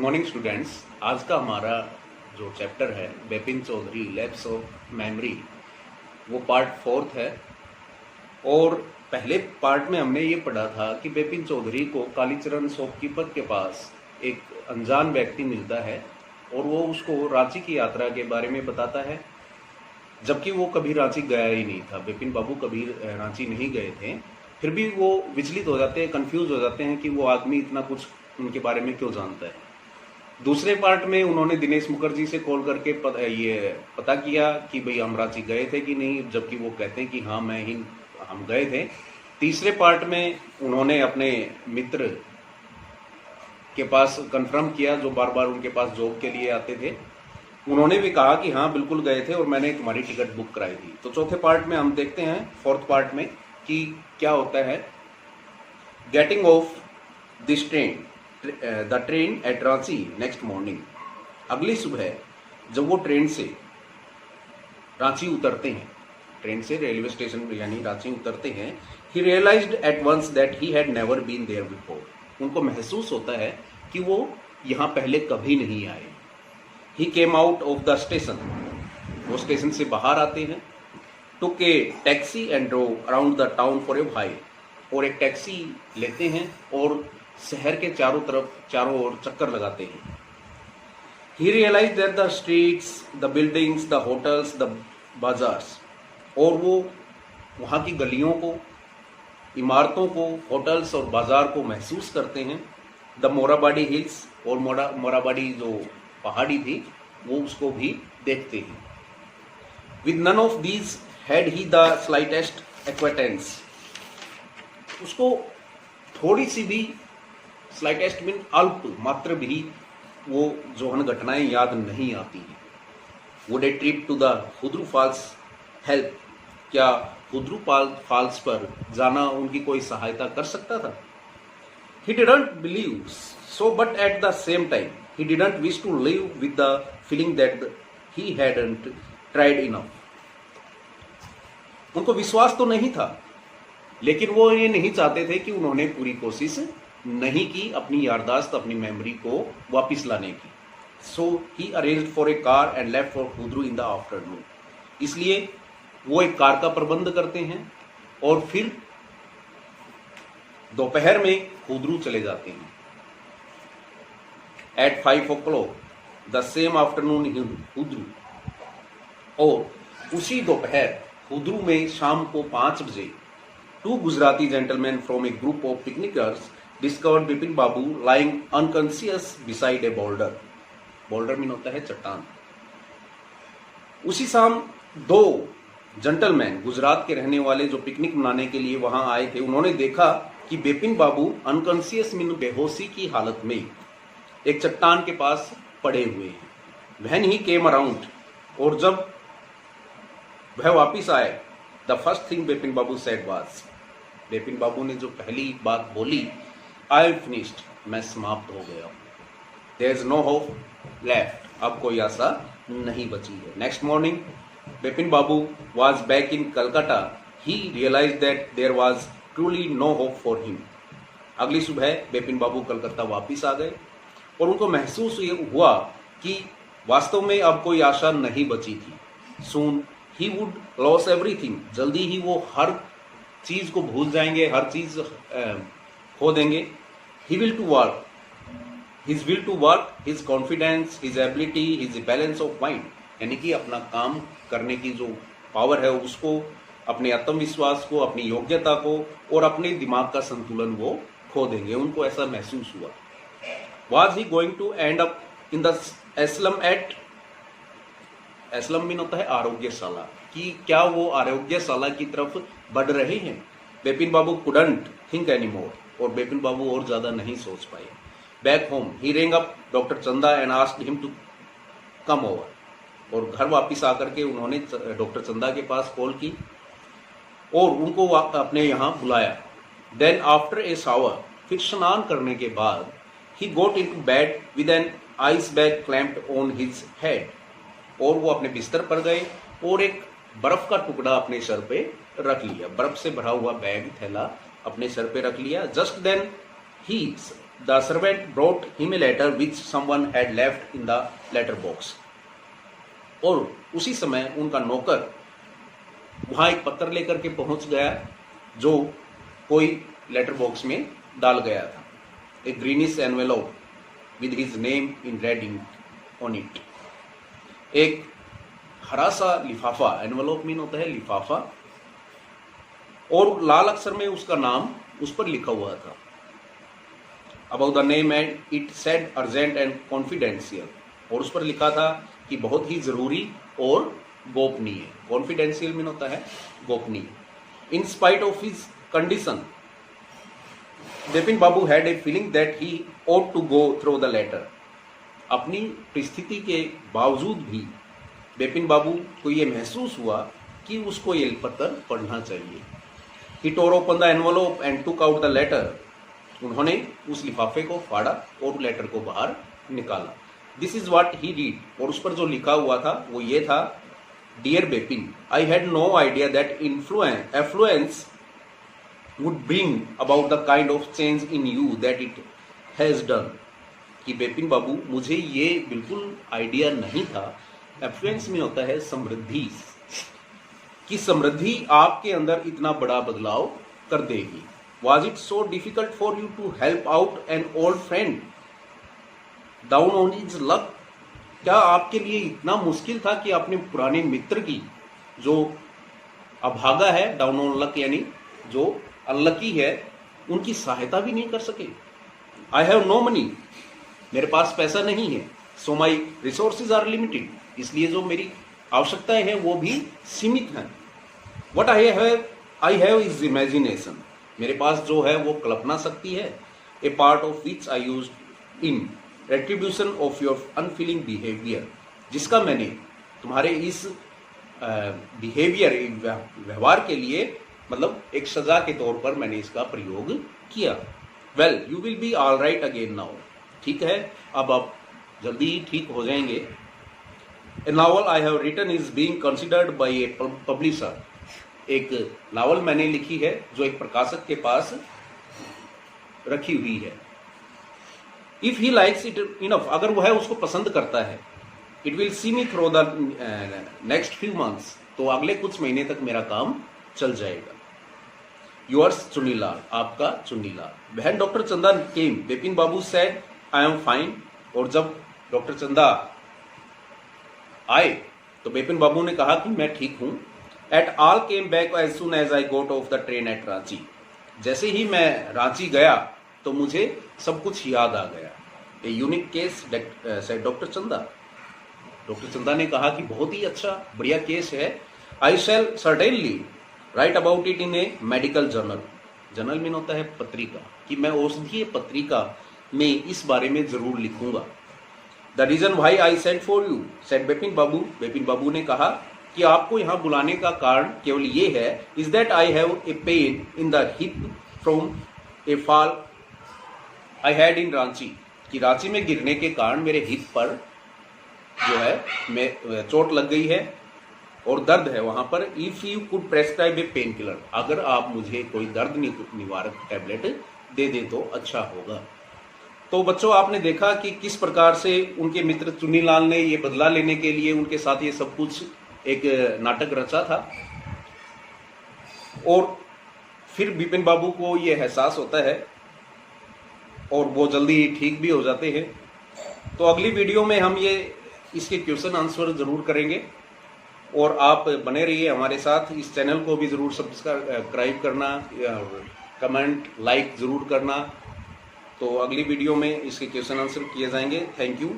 Morning students. आज का हमारा जो चैप्टर है Bipin Chaudhary lapse of memory, वो पार्ट 4 है। और पहले पार्ट में हमने ये पढ़ा था कि बिपिन चौधरी को कालीचरण शॉपकीपर के पास एक अनजान व्यक्ति मिलता है और वो उसको रांची की यात्रा के बारे में बताता है, जबकि वो कभी रांची गया ही नहीं था। बिपिन बाबू कभी रांची नहीं गए थे, फिर भी वो विचलित हो जाते हैं, कंफ्यूज हो जाते हैं कि वो आदमी इतना कुछ उनके बारे में क्यों जानता है। दूसरे पार्ट में उन्होंने दिनेश मुखर्जी से कॉल करके ये पता किया कि भाई हम रांची गए थे कि नहीं, जबकि वो कहते हैं कि हाँ हम गए थे। तीसरे पार्ट में उन्होंने अपने मित्र के पास कंफर्म किया, जो बार बार उनके पास जॉब के लिए आते थे। उन्होंने भी कहा कि हाँ बिल्कुल गए थे और मैंने तुम्हारी टिकट बुक कराई थी। तो चौथे पार्ट में हम देखते हैं, फोर्थ पार्ट में, कि क्या होता है। Getting off this train the train eight Ranchi next morning. अगली सुबह जब वो ट्रेन से रांची उतरते हैं, ट्रेन से रेलवे स्टेशन यानी रांची उतरते हैं, he realised at once that he had never been there before. उनको महसूस होता है कि वो यहाँ पहले कभी नहीं आए। He came out of the station, वो स्टेशन से बाहर आते हैं। Took a taxi and drove around the town for a while, और एक टैक्सी लेते हैं और शहर के चारों ओर चक्कर लगाते हैं। He realise that the streets, the buildings, the hotels, the bazaars, और वो वहाँ की गलियों को, इमारतों को, होटल्स और बाजार को महसूस करते हैं। द मोराबाडी हिल्स, और मोराबाडी जो पहाड़ी थी वो उसको भी देखते हैं। With none of these had he the slightest acquaintance, उसको थोड़ी सी भी, स्लाइटेस्ट मीन अल्प मात्र भी, वो जोहन घटनाएं याद नहीं आती हैं। Would a trip to the Hudru Falls help, क्या हुद्रू फॉल्स पर जाना उनकी कोई सहायता कर सकता था। He didn't believe so, but at the same time he didn't wish to live with the feeling that he hadn't tried enough. उनको विश्वास तो नहीं था, लेकिन वो ये नहीं चाहते थे कि उन्होंने पूरी कोशिश नहीं की अपनी याददाश्त, अपनी मेमोरी को वापस लाने की। So he arranged for a car and left for Hudru in the afternoon. इसलिए वो एक कार का प्रबंध करते हैं और फिर दोपहर में हुद्रू चले जाते हैं। At 5 o'clock the same afternoon Hudru, और उसी दोपहर हुद्रू में शाम को 5 बजे two Gujarati gentleman from a group of picnickers discovered Bipin Babu lying unconscious beside a boulder. Boulder mean होता है चट्टान। उसी शाम 2 जेंटलमैन, गुजरात के रहने वाले, जो पिकनिक मनाने के लिए वहां आए थे, उन्होंने देखा कि बिपिन बाबू अनकॉन्शियस मीन बेहोशी की हालत में एक चट्टान के पास पड़े हुए हैं। व्हेन ही केम अराउंड, और जब वह वापिस आए, the first thing Bipin Babu said was, Bipin Babu ने जो पहली बात बोली, आई फिनिश्ड, मैं समाप्त हो गया, there is no hope left, अब कोई आशा नहीं बची है। Next morning Bipin Babu was back in Calcutta, he realised that there was truly no hope for him. अगली सुबह बिपिन बाबू कलकत्ता वापिस आ गए और उनको महसूस हुआ कि वास्तव में अब कोई आशा नहीं बची थी। सून ही वुड लॉस एवरीथिंग, जल्दी ही वो हर चीज को भूल जाएंगे, हर चीज खो देंगे। He will to work, his will to work, his confidence, his ability, his balance of mind, यानी कि अपना काम करने की जो पावर है उसको, अपने आत्मविश्वास को, अपनी योग्यता को और अपने दिमाग का संतुलन वो खो देंगे। उनको ऐसा महसूस हुआ। Was he going to end up in the asylum at, asylum mean होता है आरोग्यशाला, कि क्या वो आरोग्यशाला की तरफ बढ़ रहे हैं। बिपिन बाबू कुडंट थिंक एनीमोर, और बिपिन बाबू और ज्यादा नहीं सोच पाए। Back home he rang up doctor Chanda and asked him to come over, और घर वापस आकर के उन्होंने डॉक्टर चंदा के पास कॉल की और उनको अपने यहाँ बुलाया। देन आफ्टर ए शावर, फिर स्नान करने के बाद, he got into bed with an ice bag clamped on his head, और वो अपने बिस्तर पर गए और एक बर्फ का टुकड़ा अपने सर पे रख लिया, बर्फ से भरा हुआ बैग, थैला अपने सर पे रख लिया। जस्ट देन ही the servant brought him a letter which someone had left in the letter box. और उसी समय उनका नौकर वहां एक पत्र लेकर के पहुंच गया जो कोई लेटर बॉक्स में डाल गया था। A greenish envelope with his name in red ink on it. एक हरा सा लिफाफा, एनवेलोप मीन होता है लिफाफा, और लाल अक्षर में उसका नाम उस पर लिखा हुआ था। About the name and it said urgent and confidential, और उस पर लिखा था कि बहुत ही जरूरी और गोपनीय। कॉन्फिडेंशियल मीन होता है गोपनीय। In spite of his condition Bipin Babu had a feeling that he ought to go through the letter. अपनी परिस्थिति के बावजूद भी बिपिन बाबू को ये महसूस हुआ कि उसको ये पत्र पढ़ना चाहिए। He tore open the envelope and took out the letter. उन्होंने उस लिफाफे को फाड़ा और लेटर को बाहर निकाला। This is what he read, और उस पर जो लिखा हुआ था वो ये था, Dear Bipin, I had no idea that affluence would bring about the kind of change in you that it has done. कि बिपिन बाबू, मुझे ये बिल्कुल आइडिया नहीं था, एफ्लुएंस में होता है समृद्धि, कि समृद्धि आपके अंदर इतना बड़ा बदलाव कर देगी। Was it so difficult for you to help out an old friend down on his luck? क्या आपके लिए इतना मुश्किल था कि अपने पुराने मित्र की, जो अभागा है, डाउन ऑन लक यानी जो अनलकी है, उनकी सहायता भी नहीं कर सके? I have no money, मेरे पास पैसा नहीं है। So my resources are limited, इसलिए जो मेरी आवश्यकताएं हैं वो भी सीमित हैं। What I have is imagination, मेरे पास जो है वो कल्पना शक्ति है। A part of which I used in retribution of your unfeeling behavior, जिसका मैंने तुम्हारे इस बिहेवियर व्यवहार के लिए, मतलब एक सजा के तौर पर मैंने इसका प्रयोग किया। Well, you will be all right again now, ठीक है, अब आप जल्दी ही ठीक हो जाएंगे। A novel I have written is being considered by a publisher, एक नावल मैंने लिखी है जो एक प्रकाशक के पास रखी हुई है। If he likes it enough, अगर वह उसको पसंद करता है, it will see me through the next few months, तो अगले कुछ महीने तक मेरा काम चल जाएगा। Yours चुन्नीलाल, आपका चुन्नीलाल। When Dr. चंदा came, Bipin Babu said, I am fine, और जब डॉक्टर चंदा आए तो बिपिन बाबू ने कहा कि मैं ठीक हूं। At all came back as soon as I got off the train at Ranchi, जैसे ही मैं रांची गया तो मुझे सब कुछ याद आ गया। A unique case said doctor चंदा, डॉक्टर चंदा ने कहा कि बहुत ही अच्छा बढ़िया केस है। I shall certainly write about it in a medical journal, journal mean होता है पत्रिका, कि मैं औषधीय पत्रिका में इस बारे में जरूर लिखूंगा। The reason why I sent for you said Bipin Babu, Bipin Babu ने कहा कि आपको यहाँ बुलाने का कारण केवल ये है, is that I have a pain in the hip from A fall I had in Ranchi, कि रांची में गिरने के कारण मेरे हिप पर जो है चोट लग गई है और दर्द है वहां पर। If you could prescribe A pain killer, अगर आप मुझे कोई दर्द निवारक टैबलेट दे दे तो अच्छा होगा। तो बच्चों, आपने देखा कि किस प्रकार से उनके मित्र चुन्नीलाल ने ये बदला लेने के लिए उनके साथ ये सब कुछ एक नाटक रचा था, और फिर बिपिन बाबू को ये एहसास होता है और वो जल्दी ठीक भी हो जाते हैं। तो अगली वीडियो में हम ये इसके क्वेश्चन आंसर जरूर करेंगे, और आप बने रहिए हमारे साथ। इस चैनल को भी जरूर सब्सक्राइब करना, कमेंट लाइक जरूर करना। तो अगली वीडियो में इसके क्वेश्चन आंसर किए जाएंगे। Thank you.